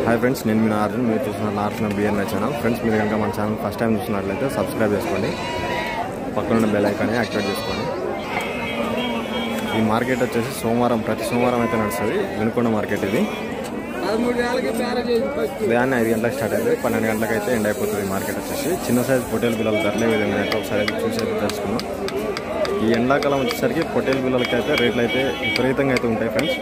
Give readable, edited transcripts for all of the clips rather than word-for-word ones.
Hi friends, నేను మీ నార్జన్. మీరు చూస్తున్న ఆర్జన్ బిఎన్ఐ ఛానల్. ఫ్రెండ్స్, మీరు కనుక మన ఛానల్ ఫస్ట్ టైం చూస్తున్నట్లయితే సబ్స్క్రైబ్ చేసుకోండి, పక్కన బెల్ ఐకాన్ యాక్టివేట్ చేసుకోండి. ఈ మార్కెట్ వచ్చేసి ప్రతి సోమవారం అయితే నడుస్తుంది. వినుకొండ మార్కెట్ ఇది. ఉదయాన్నే 5 గంటలకు స్టార్ట్ అవుతుంది, 12 గంటలకు అయితే ఎండ్ అయిపోతుంది. మార్కెట్ వచ్చేసి చిన్న సైజు పొట్టేలు పిల్లలు ధరలే విధంగా అయితే ఒకసారి అయితే చూసి అయితే తెలుసుకున్నాం. ఈ ఎండాకాలం వచ్చేసరికి పొట్టేలు పిల్లలకి అయితే రేట్లు అయితే విపరీతంగా అయితే ఉంటాయి ఫ్రెండ్స్.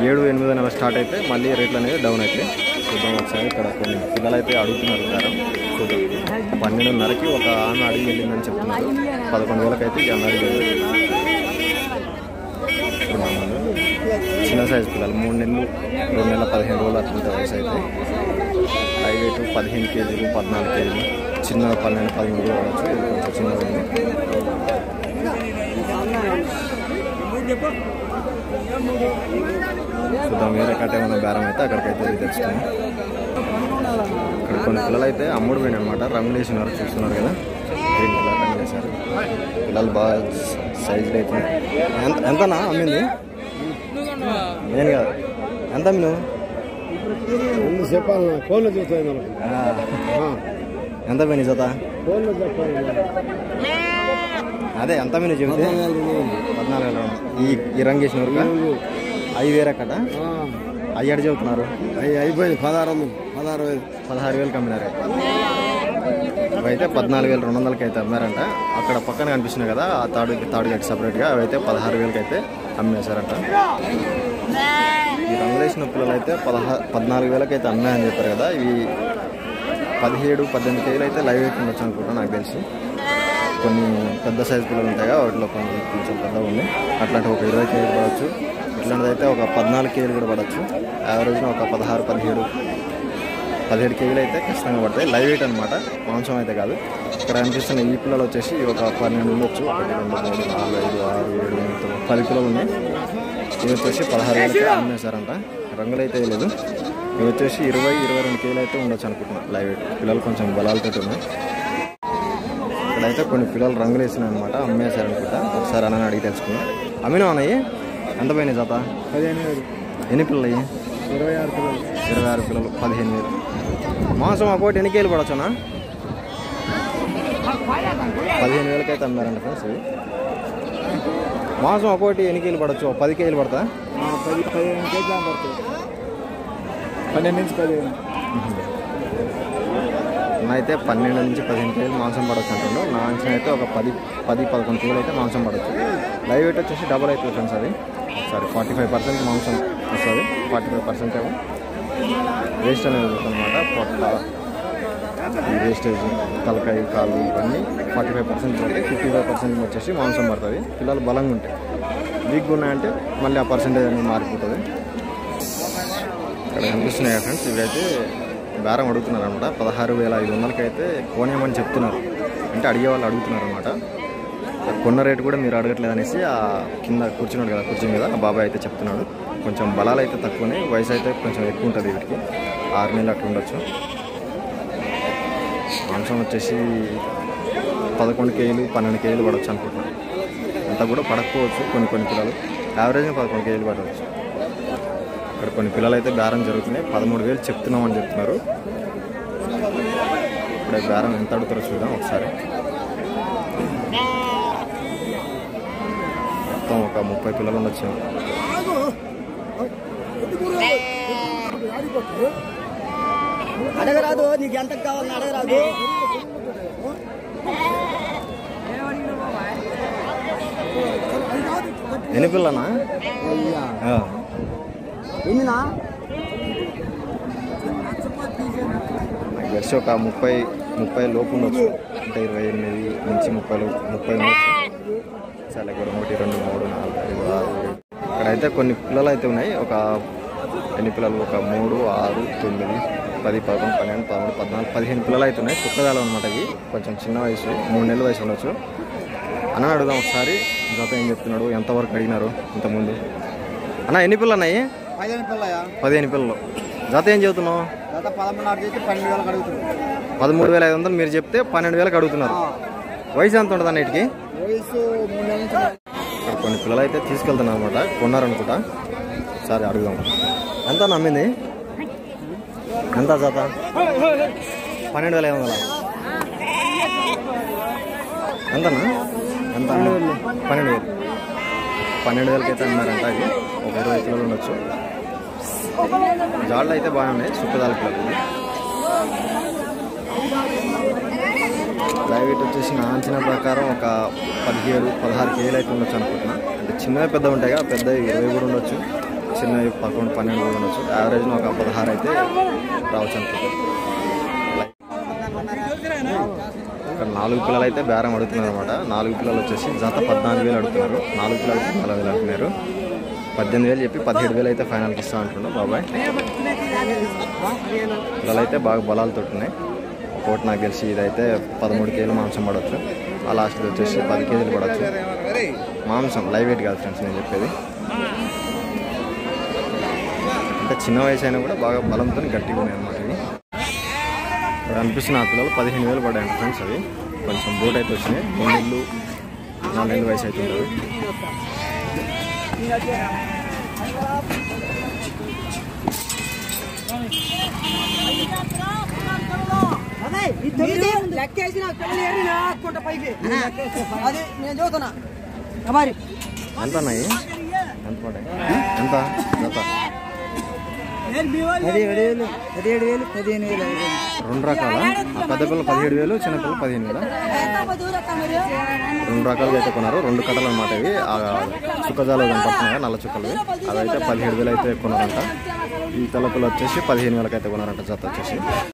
7-8 నెలలు స్టార్ట్ అయితే మళ్ళీ రేట్లు అనేది డౌన్ అవుతాయి. చూద్దాం ఒకసారి. ఇక్కడ కొన్ని పిల్లలు అయితే అడుగుతున్నారు. చూద్దాం. 12:30కి ఒక ఆమె అడిగి వెళ్ళిందని చెప్తున్నారు. 11,000కి అయితే ఈ అన్న అడిగి వెళ్ళి చిన్న సైజు పిల్లలు 3 నెలలు 2 నెలల 15 రోజులు అట్లుంటే వయసు అయితే. హై వెయిట్ 15 కేజీలు 14 కేజీలు, చిన్న 12-13 కావచ్చు. ఇది కొంచెం చిన్నది. చూద్దాం. వేరే కట్ట ఏమైనా బేరం అయితే అక్కడికైతే తెచ్చుకున్నాం. ఇక్కడ కొన్ని పిల్లలు అయితే అమ్ముడు పోయినాయి అనమాట. రంగులు వేసినారు, చూస్తున్నారు కదా. గ్రీన్ కలర్ రంగులు వేసారు. పిల్లలు బాగా సైజులు అయితే. ఎంతనా అమ్మింది? నేను కాదు, ఎంత అమ్మి నువ్వు చెప్పాలి. ఫోన్లో చూస్తాను. ఎంత పోయినాయి జత? ఫోన్లో చెప్పాలి. అదే ఎంత మీరు చెబితే 14,000. ఈ రంగు వేసిన వరకు అవి వేరే కట. అవి ఎడ చెబుతున్నారు? అయిపోయింది. 16,000 అమ్మినారు. అవైతే 14,200కి అయితే అమ్మారంట. అక్కడ పక్కన కనిపిస్తున్నాయి కదా, ఆ తాడు గట్టి సపరేట్గా అవైతే 16,000కి అయితే అమ్మేశారంట. ఈ రంగులు వేసిన పిల్లలు అయితే 14,000కి అయితే అమ్మాయని చెప్పారు కదా. ఇవి 17-18 కేజీలు అయితే లైవ్ వెయిట్ ఉండొచ్చు అనుకుంటా నాకు తెలిసి. కొన్ని పెద్ద సైజు పిల్లలు ఉంటాయి కదా, వాటిలో కొన్ని కొంచెం పెద్దగా ఉన్నాయి. అట్లాంటి ఒక 20 కేజీలు పడవచ్చు. ఇట్లాంటిది అయితే ఒక 14 కేజీలు కూడా పడవచ్చు. యావరేజ్గా ఒక 16-17 కేజీలు అయితే ఖచ్చితంగా పడతాయి. లైవ్ వెయిట్ అనమాట, మాంసం అయితే కాదు. ఇక్కడ అనిపిస్తున్న ఈ పిల్లలు వచ్చేసి ఒక 12 ఉండొచ్చు. 1, 2, 3, 4, 5, 6, 7, 8, 10 పిల్లలు ఉన్నాయి. ఇవి వచ్చేసి 16,000కి అమ్మేశారంట. రంగులు అయితే లేదు. ఇవి వచ్చేసి 20-22 కేజీలు అయితే ఉండొచ్చు అనుకుంటున్నాను లైవ్ వెయిట్. పిల్లలు కొంచెం బలాలతో ఉన్నాయి. ఇక్కడైతే కొన్ని పిల్లలు రంగులు వేసినాయి అనమాట, అమ్మేశారనుకుంటా. ఒకసారి అన్న అడిగి తెలుసుకున్నాం. అమ్మినా అన్నయ్యి ఎంత పోయినాయి జత? 15,000. ఎన్ని పిల్లలు అయ్యి? 26 పిల్లలు. 26 పిల్లలు 15,000. మాంసం ఒక్కోటి ఎన్ని కేజీలు పడవచ్చునా? 15,000కి అయితే అమ్మారంట ఫ్రెండ్స్. ఇవి మాంసం ఒక్కోటి ఎన్ని కేజీలు పడవచ్చు? 10 కేజీలు పడతా? 15 కేజీలు పడుతుంది. 12 నుంచి 15. అయితే 12-15 కేజీలు మాంసం పడవచ్చు అంటుండ్రు. నా అంచనా అయితే ఒక 10-11 కేజీలు అయితే మాంసం పడవచ్చు. లైవ్ వెయిట్ వచ్చేసి డబల్ అవుతుంది ఫ్రెండ్స్. అది 45% మాంసం వస్తుంది, 45% ఏమో వేస్ట్ అనేది అనమాట. పొట్ట, వేస్టేజ్, తలకాయ, కాళ్ళు ఇవన్నీ 45% పడతాయి. 55% వచ్చేసి మాంసం పడుతుంది. పిల్లలు బలంగా ఉంటాయి. వీక్గా ఉన్నాయంటే మళ్ళీ ఆ పర్సెంటేజ్ అనేది మారిపోతుంది. ఇక్కడ కనిపిస్తున్నాయి ఫ్రెండ్స్. ఇవైతే బేరం అడుగుతున్నారు అనమాట. 16,500కి అయితే కొనేమని చెప్తున్నారు. అంటే అడిగే వాళ్ళు అడుగుతున్నారు అనమాట. కొన్న రేటు కూడా మీరు అడగట్లేదు అనేసి ఆ కింద కూర్చున్నాడు కదా, కుర్చీ మీద ఆ బాబాయ్ అయితే చెప్తున్నాడు. కొంచెం బలాలు అయితే తక్కువనే, వయసు అయితే కొంచెం ఎక్కువ ఉంటుంది. వీటికి 6 నెలలు అట్లా ఉండొచ్చు. మాంసం వచ్చేసి 11 కేజీలు 12 కేజీలు పడవచ్చు అనుకుంటున్నాను. అంతా కూడా పడకపోవచ్చు. కొన్ని పిల్లలు యావరేజ్గా 11 కేజీలు పడవచ్చు. ఇక్కడ కొన్ని పిల్లలు అయితే బేరం జరుగుతున్నాయి. 13,000 చెప్తున్నామని చెప్తున్నారు. ఇప్పుడు బేరం ఎంత అడుగుతారో చూద్దాం ఒకసారి. మొత్తం ఒక 30 పిల్లలు ఉండొచ్చు. అడగరాదు, నీకు ఎంత కావాలని అడగరాదు. ఎన్ని పిల్లనా? ఎన్నినా? నాకు తెలిసి ఒక 30 లోపు ఉండొచ్చు. అంటే 28 నుంచి 30 ఉండొచ్చు. చాలా ఇక్కడ 1, 2, 3, 4, 5, 6, 7. ఇక్కడైతే కొన్ని పిల్లలు అయితే ఉన్నాయి. ఒక ఎన్ని పిల్లలు? ఒక 3, 6, 9, 10, 11, 12, 13, 14, 15 పిల్లలు అయితే ఉన్నాయి. కుక్కదాలు అనమాట. ఇవి కొంచెం చిన్న వయసు, 3 నెలల వయసు ఉండొచ్చు. అన్న అడుగుదాం ఒకసారి. జత ఏం చెప్తున్నాడు, ఎంతవరకు అడిగినారు ఇంతకుముందు? అన్న ఎన్ని పిల్లలు అన్నాయి? 15 పిల్లలు. జత ఏం చెబుతున్నావు? 13,500 మీరు చెప్తే 12,000కి అడుగుతున్నారు. వయసు ఎంత ఉంటుంది అన్నిటికి? ఇక్కడ కొన్ని పిల్లలు అయితే తీసుకెళ్తున్నారు అనమాట. కొన్నారనుకుంటా. సరే అడుగుదాం. ఎంత నమ్మింది? ఎంత జత 12,500 ఎంతన్నా ఎంత 12,000 అయితే అన్నారంట. అవి ఒక 20 కిలోలు ఉండొచ్చు. జాళ్ళు అయితే బాగున్నాయి. సుక్కదాల పిల్లలు. లైవ్ వెయిట్ వచ్చేసి నా అంచనా ప్రకారం ఒక 17-16 కేజీలు అయితే ఉండొచ్చు అనుకుంటున్నా. అంటే చిన్నవి పెద్ద ఉంటాయి కదా, పెద్దవి 20 కూడా ఉండొచ్చు, చిన్నవి 11-12 కూడా ఉండొచ్చు. యావరేజ్న ఒక 16 అయితే రావచ్చు అనుకుంటున్నాను. ఇక్కడ 4 పిల్లలు అయితే బేరం అడుగుతున్నారు అనమాట. 4 పిల్లలు వచ్చేసి జత 14,000 అడుగుతున్నారు. 4 పిల్లలు 14,000 అడుగుతున్నారు. 18,000 చెప్పి 17,000 అయితే ఫైనల్కి ఇస్తా అంటున్నాడు బాబాయ్. పిల్లలు అయితే బాగా బలాలతో ఉన్నాయి. ఒకటి నాకు తెలిసి ఇదైతే 13 కేజీలు మాంసం పడవచ్చు. ఆ లాస్ట్ది వచ్చేసి 10 కేజీలు పడవచ్చు మాంసం. లైవ్ వెయిట్ కాదు ఫ్రెండ్స్ నేను చెప్పేది. అంటే చిన్న వయసు అయినా కూడా బాగా బలంతో గట్టిగా ఉన్నాయి అన్నమాట. ఇవి ఇక్కడ అనిపిస్తున్న ఆ పిల్లలు 15,000 పడ్డాయంట ఫ్రెండ్స్. అవి కొంచెం బోట్ అయితే వచ్చినాయి. 3 ఏళ్ళు 4 ఏళ్ళ వయసు అయితే ఉంటుంది. ఎంత అన్నాయి? ఎంత పడ్డాయి? ఎంత జత? 17,000, 15,000. 2 రకాల పెద్ద పిల్లలు 17,000, చిన్న పిల్లలు 15,000. 2 రకాలుగా అయితే కొన్నారు. 2 కట్టలు అనమాట. ఇవి చుక్కజాలు కనపడుతున్నాయి, నల్ల చుక్కలు. అవైతే 17,000 అయితే కొన్నారంట. ఈ తెల్ల పిల్లలు వచ్చేసి 15,000 అయితే కొన్నారంట జత వచ్చేసి.